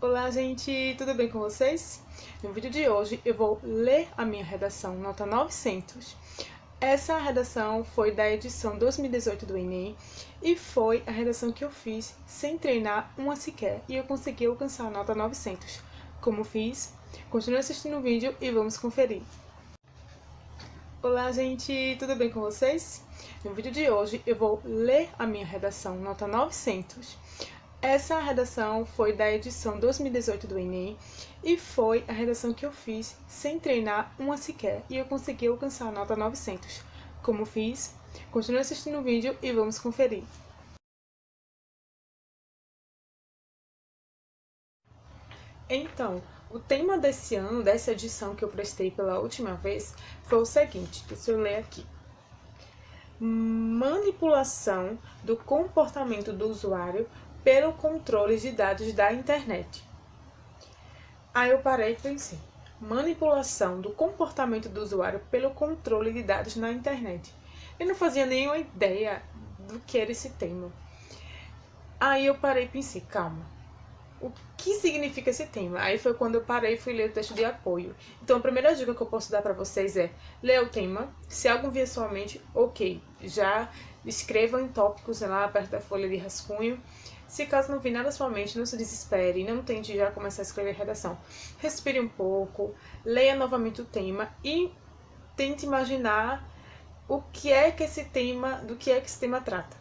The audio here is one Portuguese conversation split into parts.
Olá, gente, tudo bem com vocês? No vídeo de hoje eu vou ler a minha redação, nota 900. Essa redação foi da edição 2018 do Enem e foi a redação que eu fiz sem treinar uma sequer e eu consegui alcançar a nota 900. Como fiz? Continue assistindo o vídeo e vamos conferir. Olá, gente, tudo bem com vocês? No vídeo de hoje eu vou ler a minha redação, nota 900. Essa redação foi da edição 2018 do Enem e foi a redação que eu fiz sem treinar uma sequer e eu consegui alcançar a nota 900. Como fiz? Continue assistindo o vídeo e vamos conferir. Então, o tema desse ano, dessa edição que eu prestei pela última vez, foi o seguinte, deixa eu ler aqui. Manipulação do comportamento do usuário pelo controle de dados da internet. Aí eu parei e pensei, manipulação do comportamento do usuário pelo controle de dados na internet. Eu não fazia nenhuma ideia do que era esse tema. Aí eu parei e pensei, calma, o que significa esse tema? Aí foi quando eu parei e fui ler o texto de apoio. Então a primeira dica que eu posso dar para vocês é ler o tema. Se algo vier à sua mente, ok, já escreva em tópicos lá perto da folha de rascunho. Se caso não vir nada à sua mente, não se desespere, não tente já começar a escrever redação. Respire um pouco, leia novamente o tema e tente imaginar o que é que esse tema, do que é que esse tema trata.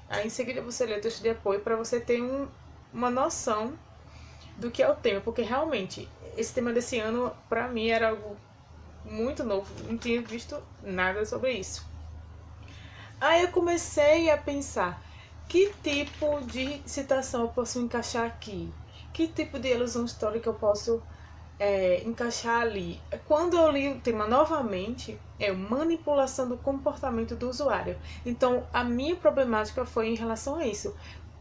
Aí em seguida você lê o texto de apoio para você ter uma noção do que é o tema, porque realmente esse tema desse ano para mim era algo muito novo, não tinha visto nada sobre isso. Aí eu comecei a pensar, que tipo de citação eu posso encaixar aqui? Que tipo de alusão histórica eu posso encaixar ali? Quando eu li o tema novamente, é manipulação do comportamento do usuário. Então, a minha problemática foi em relação a isso.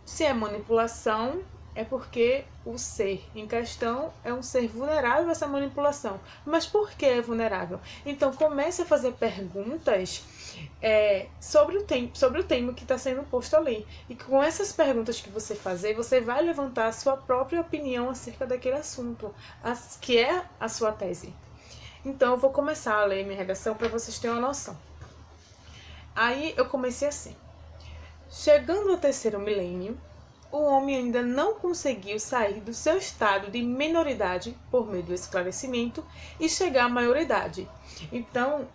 Se é manipulação, é porque o ser em questão é um ser vulnerável a essa manipulação. Mas por que é vulnerável? Então comece a fazer perguntas sobre o tema que está sendo posto ali. E com essas perguntas que você fazer, você vai levantar a sua própria opinião acerca daquele assunto, que é a sua tese. Então eu vou começar a ler minha redação para vocês terem uma noção. Aí eu comecei assim. Chegando ao terceiro milênio, o homem ainda não conseguiu sair do seu estado de minoridade por meio do esclarecimento e chegar à maioridade. Então,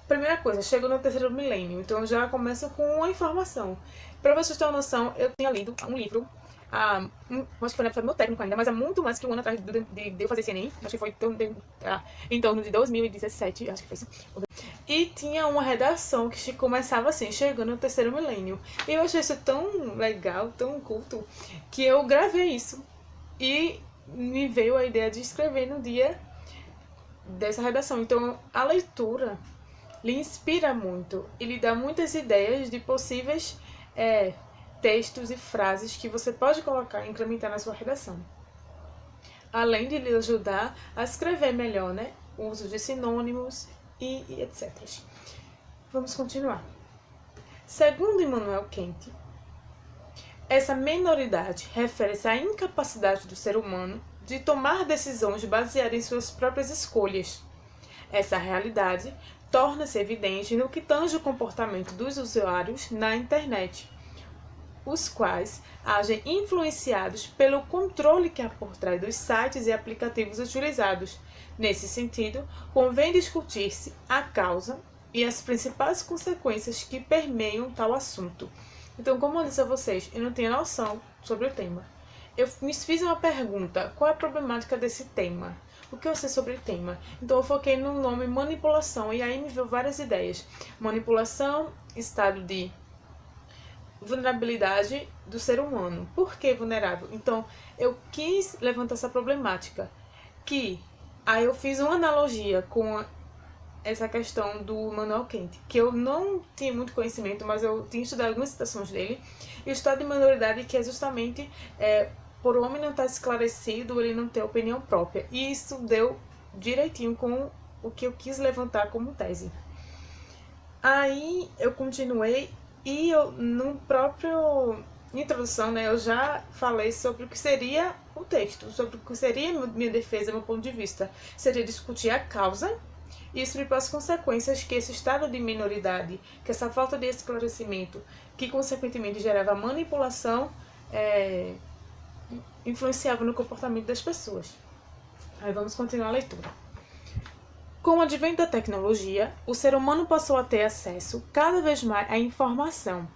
primeira coisa, chegou no terceiro milênio, então eu já começo com uma informação. Para vocês terem uma noção, eu tinha lido um livro, acho que foi na época do meu técnico ainda, mas há muito mais que um ano atrás de eu fazer esse Enem, acho que foi em torno de 2017, acho que foi isso. E tinha uma redação que começava assim, chegando no terceiro milênio. E eu achei isso tão legal, tão culto, que eu gravei isso. E me veio a ideia de escrever no dia dessa redação. Então, a leitura lhe inspira muito e lhe dá muitas ideias de possíveis textos e frases que você pode colocar e implementar na sua redação. Além de lhe ajudar a escrever melhor, né? O uso de sinônimos e etc. Vamos continuar. Segundo Immanuel Kant, essa minoridade refere-se à incapacidade do ser humano de tomar decisões baseadas em suas próprias escolhas. Essa realidade torna-se evidente no que tange o comportamento dos usuários na internet, os quais agem influenciados pelo controle que há por trás dos sites e aplicativos utilizados. Nesse sentido, convém discutir-se a causa e as principais consequências que permeiam tal assunto. Então, como eu disse a vocês, eu não tinha noção sobre o tema. Eu me fiz uma pergunta, qual é a problemática desse tema? O que eu sei sobre o tema? Então eu foquei no nome manipulação e aí me veio várias ideias. Manipulação, estado de vulnerabilidade do ser humano. Por que vulnerável? Então, eu quis levantar essa problemática. Aí eu fiz uma analogia com essa questão do Immanuel Kant, que eu não tinha muito conhecimento, mas eu tinha estudado algumas citações dele. E o estado de minoridade, que é justamente por o homem não estar esclarecido, ele não ter opinião própria. E isso deu direitinho com o que eu quis levantar como tese. Aí eu continuei. E eu, no próprio introdução, né, eu já falei sobre o que seria o texto, sobre o que seria minha defesa, meu ponto de vista. Seria discutir a causa e exprimir as consequências que esse estado de minoridade, que essa falta de esclarecimento, que consequentemente gerava manipulação, influenciava no comportamento das pessoas. Aí vamos continuar a leitura. Com o advento da tecnologia, o ser humano passou a ter acesso cada vez mais à informação.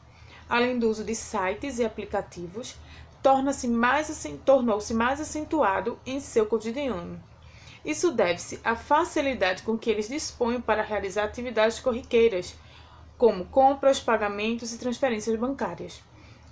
Além do uso de sites e aplicativos, tornou-se mais acentuado em seu cotidiano. Isso deve-se à facilidade com que eles dispõem para realizar atividades corriqueiras, como compras, pagamentos e transferências bancárias.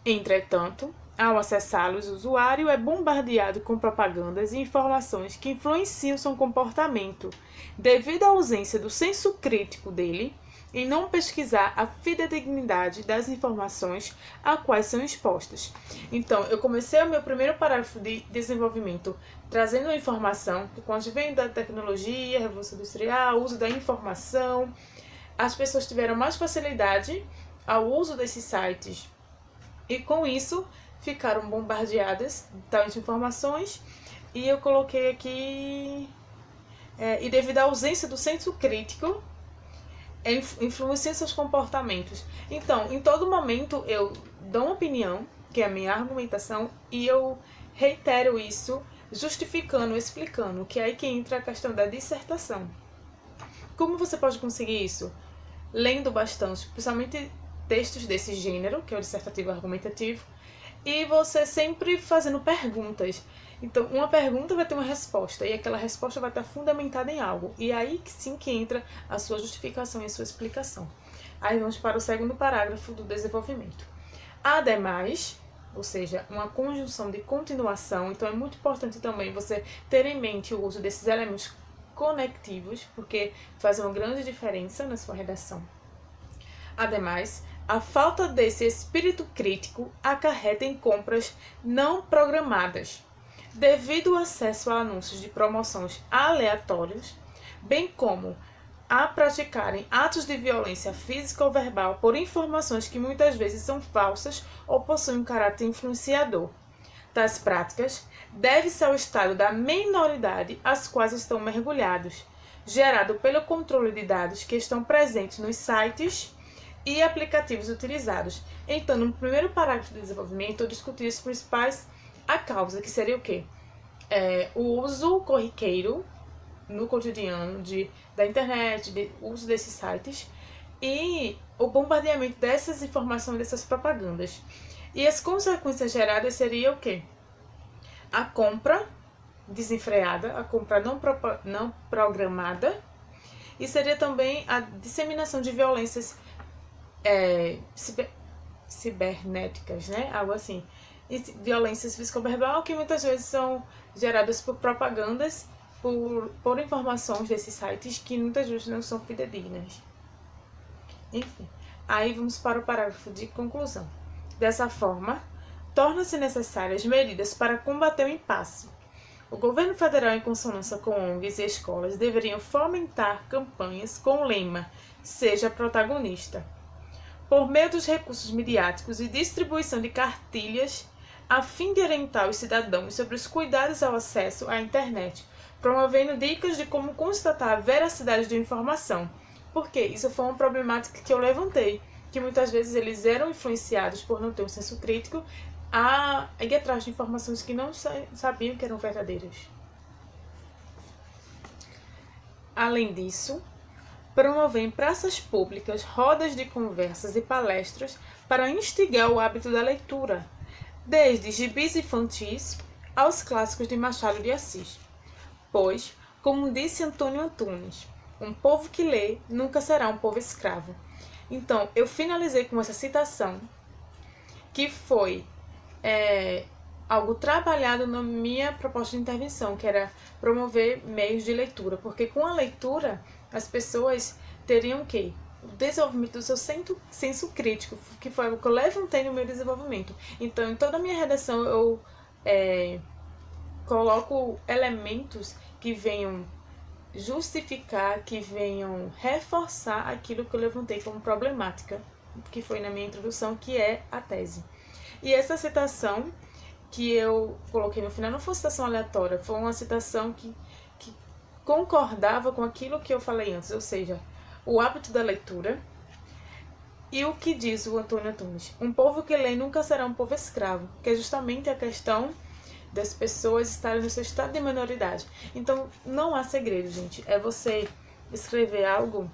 Entretanto, ao acessá-los, o usuário é bombardeado com propagandas e informações que influenciam seu comportamento, devido à ausência do senso crítico dele em não pesquisar a fidedignidade das informações a quais são expostas. Então, eu comecei o meu primeiro parágrafo de desenvolvimento trazendo a informação que, com o advento da tecnologia, revolução industrial, o uso da informação, as pessoas tiveram mais facilidade ao uso desses sites e, com isso, ficaram bombardeadas de tais informações. E eu coloquei aqui, e devido à ausência do senso crítico, influencia seus comportamentos. Então, em todo momento, eu dou uma opinião, que é a minha argumentação, e eu reitero isso, justificando, explicando, que é aí que entra a questão da dissertação. Como você pode conseguir isso? Lendo bastante, principalmente textos desse gênero, que é o dissertativo argumentativo, e você sempre fazendo perguntas. Então, uma pergunta vai ter uma resposta, e aquela resposta vai estar fundamentada em algo. E aí sim que entra a sua justificação e a sua explicação. Aí vamos para o segundo parágrafo do desenvolvimento. Ademais, ou seja, uma conjunção de continuação. Então, é muito importante também você ter em mente o uso desses elementos conectivos, porque faz uma grande diferença na sua redação. Ademais, a falta desse espírito crítico acarreta em compras não programadas, devido ao acesso a anúncios de promoções aleatórios, bem como a praticarem atos de violência física ou verbal por informações que muitas vezes são falsas ou possuem um caráter influenciador. Tais práticas devem-se ao estado da minoridade às quais estão mergulhados, gerado pelo controle de dados que estão presentes nos sites e aplicativos utilizados. Então, no primeiro parágrafo do desenvolvimento, eu discuti os principais, a causa, que seria o quê? O uso corriqueiro no cotidiano da internet, o uso desses sites e o bombardeamento dessas informações, dessas propagandas. E as consequências geradas seria o quê? A compra desenfreada, a compra não programada, e seria também a disseminação de violências cibernéticas, né? Algo assim. E violências físico-verbal que muitas vezes são geradas por propagandas, por informações desses sites que muitas vezes não são fidedignas. Enfim, aí vamos para o parágrafo de conclusão. Dessa forma, tornam-se necessárias medidas para combater o impasse. O governo federal, em consonância com ONGs e escolas, deveriam fomentar campanhas com o lema "Seja protagonista", por meio dos recursos midiáticos e distribuição de cartilhas, a fim de orientar os cidadãos sobre os cuidados ao acesso à internet, promovendo dicas de como constatar a veracidade da informação. Porque isso foi uma problemática que eu levantei, que muitas vezes eles eram influenciados por não ter um senso crítico a ir atrás de informações que não sabiam que eram verdadeiras. Além disso, promovem em praças públicas rodas de conversas e palestras para instigar o hábito da leitura, desde gibis infantis aos clássicos de Machado de Assis. Pois, como disse Antônio Antunes, um povo que lê nunca será um povo escravo. Então, eu finalizei com essa citação, que foi algo trabalhado na minha proposta de intervenção, que era promover meios de leitura, porque com a leitura as pessoas teriam o quê? O desenvolvimento do seu senso crítico, que foi algo que eu levantei no meu desenvolvimento. Então, em toda a minha redação, eu coloco elementos que venham justificar, que venham reforçar aquilo que eu levantei como problemática, que foi na minha introdução, que é a tese. E essa citação que eu coloquei no final não foi uma citação aleatória, foi uma citação que concordava com aquilo que eu falei antes, ou seja, o hábito da leitura. E o que diz o Antônio Antunes? Um povo que lê nunca será um povo escravo, que é justamente a questão das pessoas estarem no seu estado de minoridade. Então, não há segredo, gente. É você escrever algo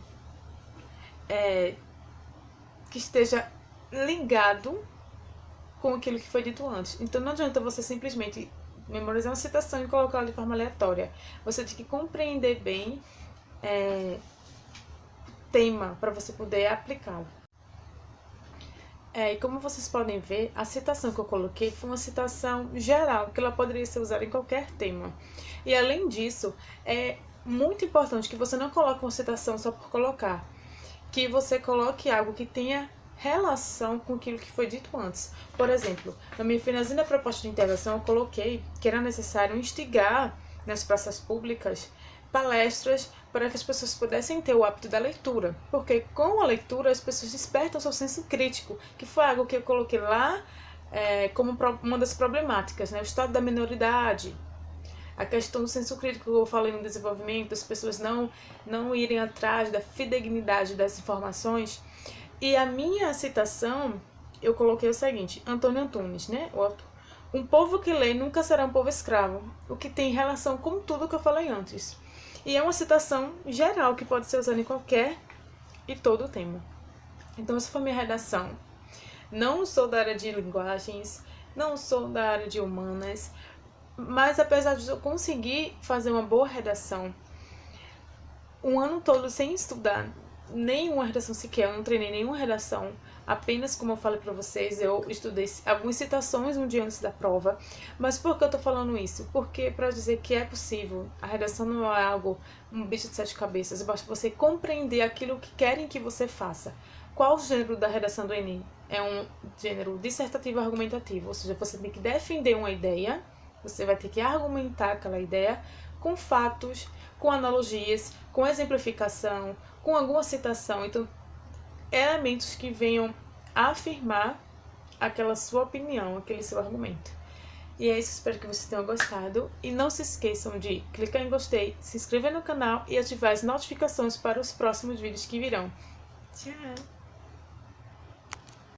que esteja ligado com aquilo que foi dito antes. Então, não adianta você simplesmente memorizar uma citação e colocá-la de forma aleatória. Você tem que compreender bem o tema para você poder aplicá-lo. E como vocês podem ver, a citação que eu coloquei foi uma citação geral, que ela poderia ser usada em qualquer tema. E além disso, é muito importante que você não coloque uma citação só por colocar, que você coloque algo que tenha relação com aquilo que foi dito antes. Por exemplo, na minha finalzinha da proposta de intervenção, eu coloquei que era necessário instigar nas praças públicas palestras para que as pessoas pudessem ter o hábito da leitura, porque com a leitura as pessoas despertam seu senso crítico, que foi algo que eu coloquei lá como uma das problemáticas, né? O estado da minoridade, a questão do senso crítico que eu falei no desenvolvimento, as pessoas não irem atrás da fidedignidade das informações. E a minha citação, eu coloquei o seguinte, Antônio Antunes, né? O autor. Um povo que lê nunca será um povo escravo, o que tem relação com tudo que eu falei antes. E é uma citação geral que pode ser usada em qualquer e todo tema. Então, essa foi a minha redação. Não sou da área de linguagens, não sou da área de humanas, mas apesar de eu conseguir fazer uma boa redação, um ano todo sem estudar nenhuma redação sequer, eu não treinei nenhuma redação, apenas como eu falei pra vocês, eu estudei algumas citações um dia antes da prova. Mas por que eu tô falando isso? Porque para dizer que é possível, a redação não é algo, um bicho de sete cabeças, basta você compreender aquilo que querem que você faça. Qual o gênero da redação do Enem? É um gênero dissertativo argumentativo, ou seja, você tem que defender uma ideia, você vai ter que argumentar aquela ideia com fatos, com analogias, com exemplificação, com alguma citação. Então, elementos que venham afirmar aquela sua opinião, aquele seu argumento. E é isso, espero que vocês tenham gostado. E não se esqueçam de clicar em gostei, se inscrever no canal e ativar as notificações para os próximos vídeos que virão. Tchau!